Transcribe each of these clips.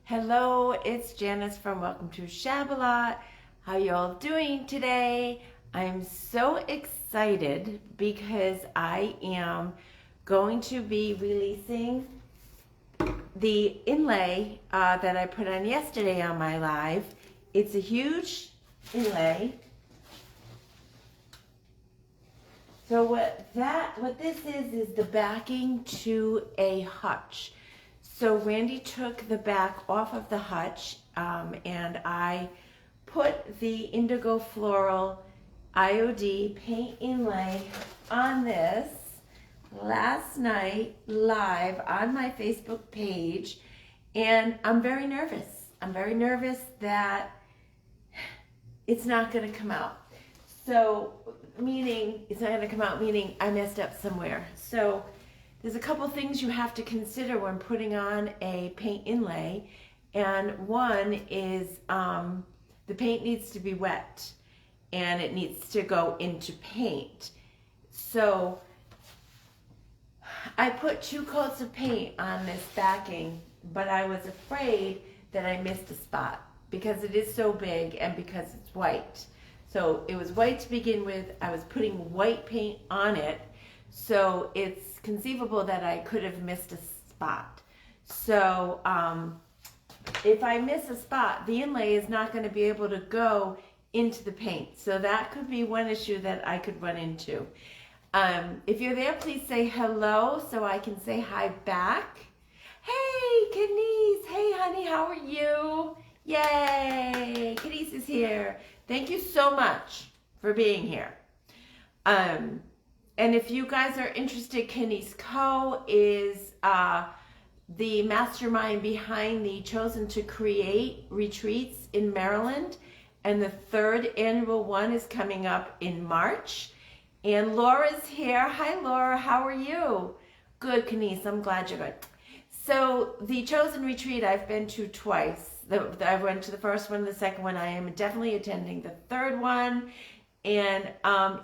Hello, it's Janice from Welcome to Shabalot. How y'all doing today? I'm so excited because I am going to be releasing the inlay that I put on yesterday on my live. It's a huge inlay. So what this is the backing to a hutch. So Randy took the back off of the hutch, and I put the Indigo Floral IOD paint inlay on this last night live on my Facebook page, and I'm very nervous. I'm very nervous that it's not going to come out. So, meaning it's not going to come out, meaning I messed up somewhere. So there's a couple things you have to consider when putting on a paint inlay, and one is the paint needs to be wet and it needs to go into paint. So I put 2 coats of paint on this backing, but I was afraid that I missed a spot because it is so big and because it's white. So it was white to begin with. I was putting white paint on it, so it's conceivable that I could have missed a spot. So if I miss a spot, the inlay is not going to be able to go into the paint. So that could be one issue that I could run into. If you're there, please say hello so I can say hi back. Hey, Kenise. Hey, honey, how are you? Yay, Kenise is here. Thank you so much for being here. And if you guys are interested, Kenise Co. is the mastermind behind the Chosen to Create retreats in Maryland. And the 3rd annual one is coming up in March. And Laura's here. Hi, Laura. How are you? Good, Kenise. I'm glad you're good. So the Chosen Retreat I've been to twice. I went to the first one, the second one. I am definitely attending the 3rd one. And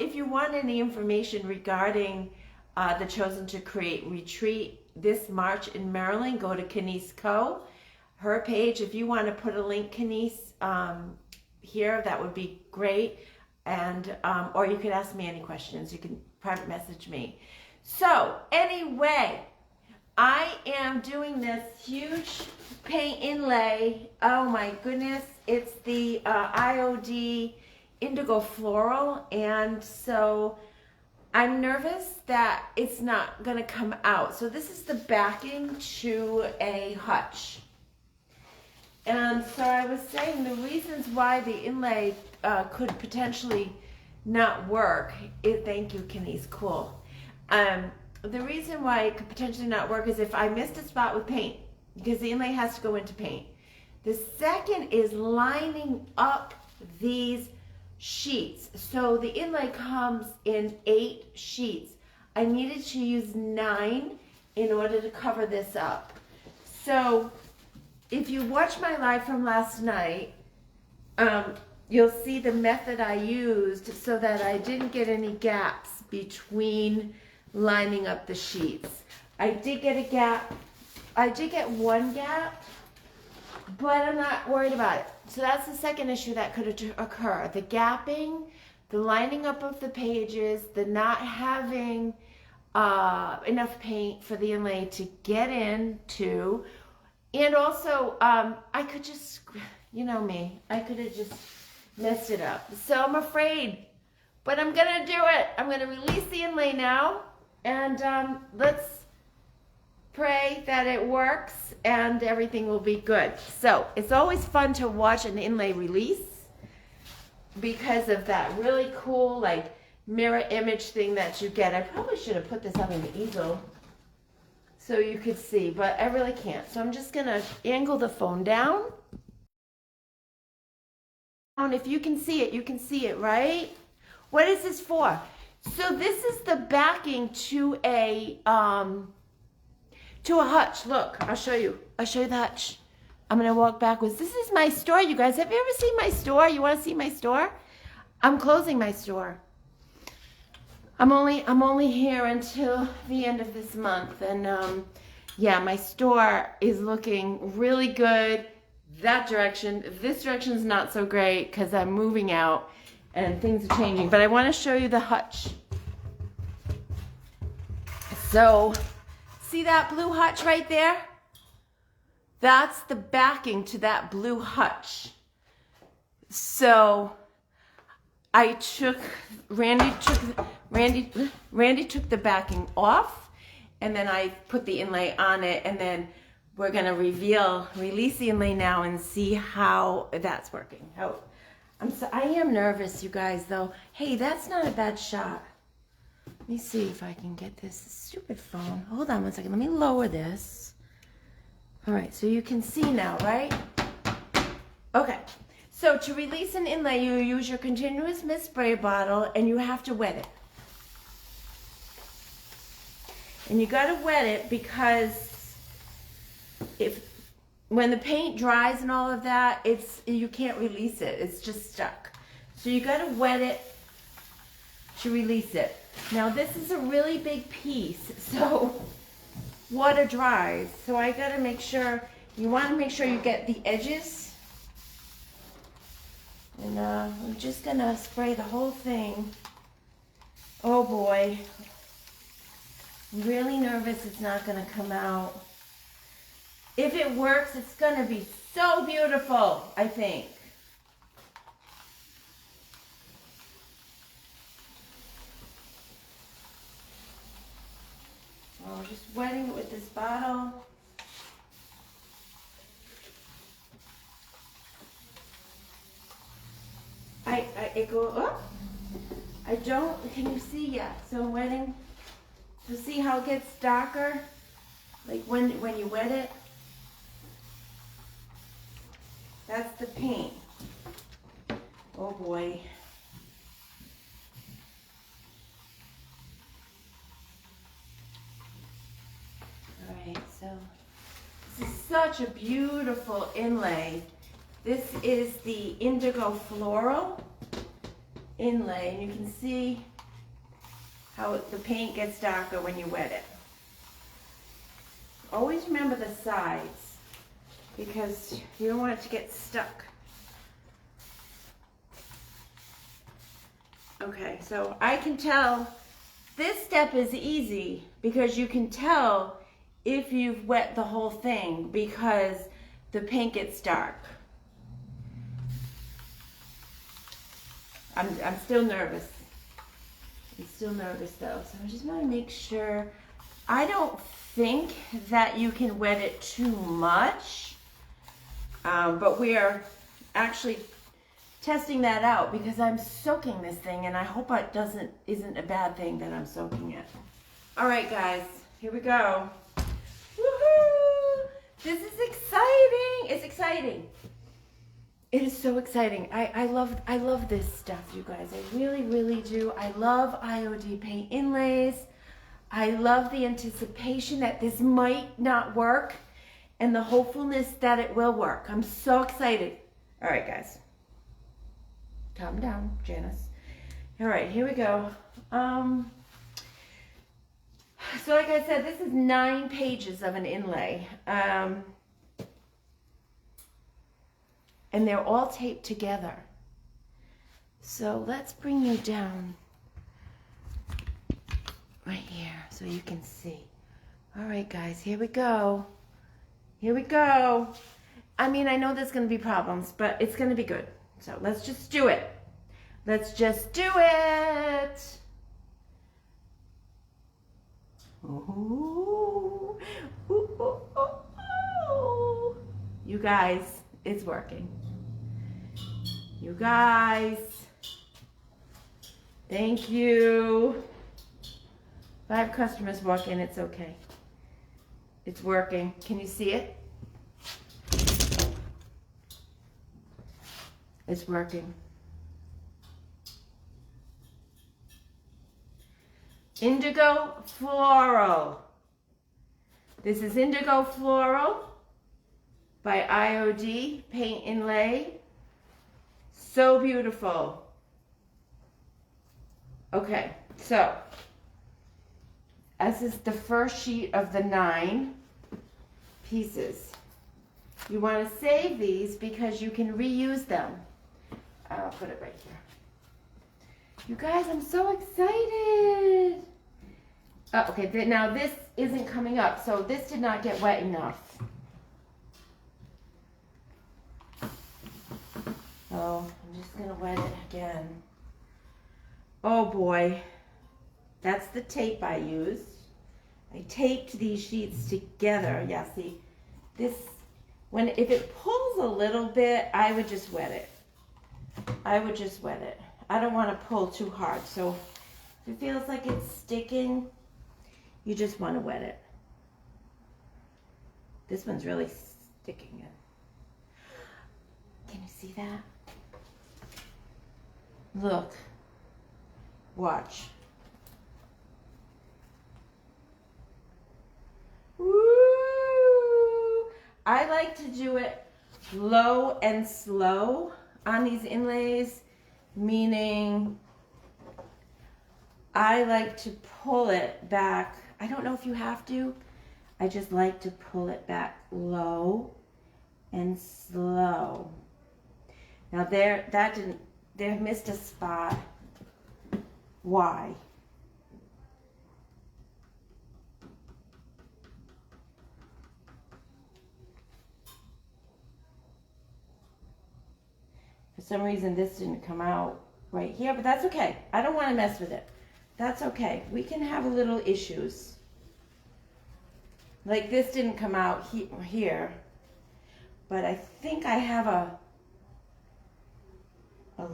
if you want any information regarding the Chosen to Create retreat this March in Maryland, go to Kenise Co. Her page. If you want to put a link, Kenise, here, that would be great. And or you could ask me any questions. You can private message me. So anyway, I am doing this huge paint inlay. Oh my goodness, it's the IOD Indigo Floral, and so I'm nervous that it's not gonna come out. So this is the backing to a hutch. And so I was saying the reasons why the inlay could potentially not work. Thank you, Kenise. Cool. The reason why it could potentially not work is if I missed a spot with paint, because the inlay has to go into paint. The second is lining up these sheets. So the inlay comes in 8 sheets. I needed to use 9 in order to cover this up. So if you watch my live from last night, you'll see the method I used so that I didn't get any gaps between lining up the sheets. I did get a gap. I did get 1 gap, but I'm not worried about it. So that's the second issue that could occur. The gapping, the lining up of the pages, the not having enough paint for the inlay to get into. And also, I could just, you know me, I could have just messed it up. So I'm afraid, but I'm going to do it. I'm going to release the inlay now, and let's pray that it works and everything will be good. So it's always fun to watch an inlay release because of that really cool, like, mirror image thing that you get. I probably should have put this up in the easel so you could see, but I really can't. So I'm just gonna angle the phone down. And if you can see it, right? What is this for? So this is the backing to a hutch. Look, I'll show you the hutch. I'm gonna walk backwards. This is my store, you guys. Have you ever seen my store? You want to see my store? I'm closing my store. I'm only here until the end of this month, and yeah, my store is looking really good. That direction. This direction is not so great because I'm moving out and things are changing. But I want to show you the hutch. So, see that blue hutch right there? That's the backing to that blue hutch. So, Randy took the backing off, and then I put the inlay on it, and then we're gonna release the inlay now and see how that's working. I am nervous, you guys, though. Hey, that's not a bad shot. Let me see if I can get this stupid phone. Hold on one second. Let me lower this. All right, so you can see now, right? Okay. So to release an inlay, you use your continuous mist spray bottle and you have to wet it. And you gotta wet it because when the paint dries and all of that, you can't release it. It's just stuck. So you gotta wet it to release it. Now this is a really big piece, so water dries. So I gotta make sure, you wanna make sure you get the edges. And I'm just gonna spray the whole thing. Oh boy. I'm really nervous it's not gonna come out. If it works, it's gonna be so beautiful, I think. Oh, just wetting it with this bottle. It go up. I don't, can you see? Yeah, so wetting, you see how it gets darker? Like when you wet it? That's the paint. Oh boy. All right, so this is such a beautiful inlay. This is the Indigo Floral inlay, and you can see how the paint gets darker when you wet it. Always remember the sides because you don't want it to get stuck. Okay, so I can tell this step is easy because you can tell if you've wet the whole thing because the paint gets dark. I'm still nervous. I'm still nervous though, so I just want to make sure. I don't think that you can wet it too much, but we are actually testing that out because I'm soaking this thing, and I hope it isn't a bad thing that I'm soaking it. All right, guys, here we go. Woohoo! This is exciting. It's exciting. It is so exciting. I love this stuff, you guys. I really, really do. I love IOD paint inlays. I love the anticipation that this might not work and the hopefulness that it will work. I'm so excited. All right, guys. Calm down, Janice. All right, here we go. So like I said, this is 9 pages of an inlay. And they're all taped together. So let's bring you down right here so you can see. All right, guys, here we go. Here we go. I mean, I know there's going to be problems, but it's going to be good. So let's just do it. Let's just do it. Ooh. Ooh, ooh, ooh, ooh. You guys, it's working. You guys, thank you. If I have customers walk in, it's okay. It's working. Can you see it? It's working. Indigo Floral. This is Indigo Floral by IOD Paint Inlay. So beautiful. Okay, so this is the first sheet of the 9. pieces. You want to save these because you can reuse them. I'll put it right here. You guys, I'm so excited. Oh, okay, now this isn't coming up, so this did not get wet enough. Oh, I'm just gonna wet it again. Oh boy, that's the tape I used. I taped these sheets together. Yeah, see, this, if it pulls a little bit, I would just wet it. I would just wet it. I don't want to pull too hard, so if it feels like it's sticking, you just want to wet it. This one's really sticking in. Can you see that? Look. Watch. Woo! I like to do it low and slow on these inlays, meaning I like to pull it back. I don't know if you have to. I just like to pull it back low and slow. Now there missed a spot. Why? For some reason this didn't come out right here, but that's okay. I don't want to mess with it. That's okay. We can have a little issues. Like this didn't come out here, but I think I have a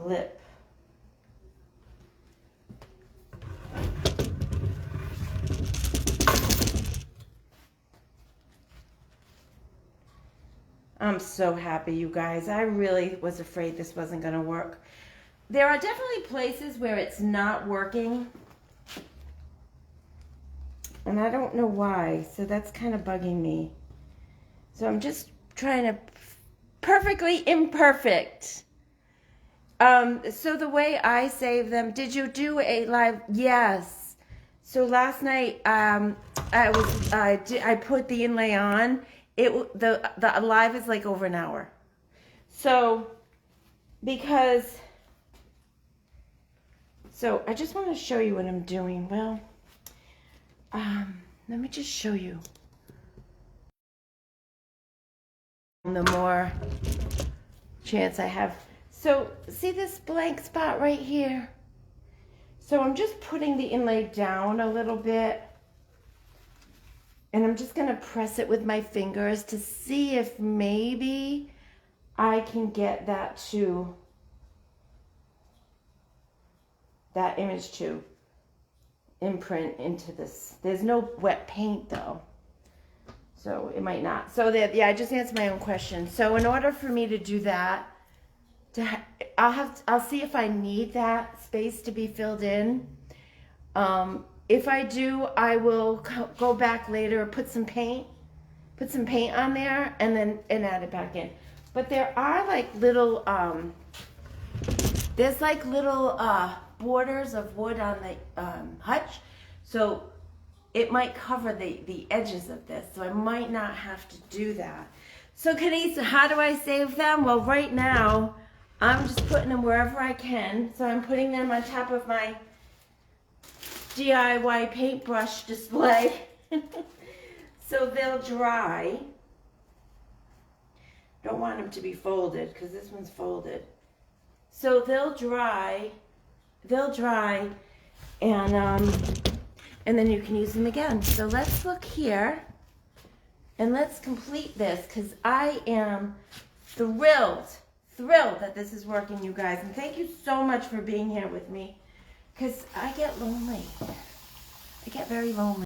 lip. I'm so happy, you guys. I really was afraid this wasn't going to work. There are definitely places where it's not working, and I don't know why, so that's kind of bugging me. So I'm just trying to perfectly imperfect. So the way I save them, did you do a live? Yes. So last night, I put the inlay on. The live is like over an hour. So I just want to show you what I'm doing. Well, let me just show you. The more chance I have. So see this blank spot right here? So I'm just putting the inlay down a little bit. And I'm just going to press it with my fingers to see if maybe I can get that image to imprint into this. There's no wet paint though, so it might not. So yeah, I just answered my own question. So in order for me to do that, I'll see if I need that space to be filled in. If I do, I will go back later, put some paint on there, and add it back in. But there are like little, there's like little borders of wood on the hutch, so it might cover the edges of this, so I might not have to do that. So Kenisa, how do I save them? Well, right now, I'm just putting them wherever I can. So I'm putting them on top of my DIY paintbrush display. So they'll dry. Don't want them to be folded because this one's folded. So they'll dry, and then you can use them again. So let's look here and let's complete this because I am thrilled that this is working, you guys. And thank you so much for being here with me because I get lonely. I get very lonely.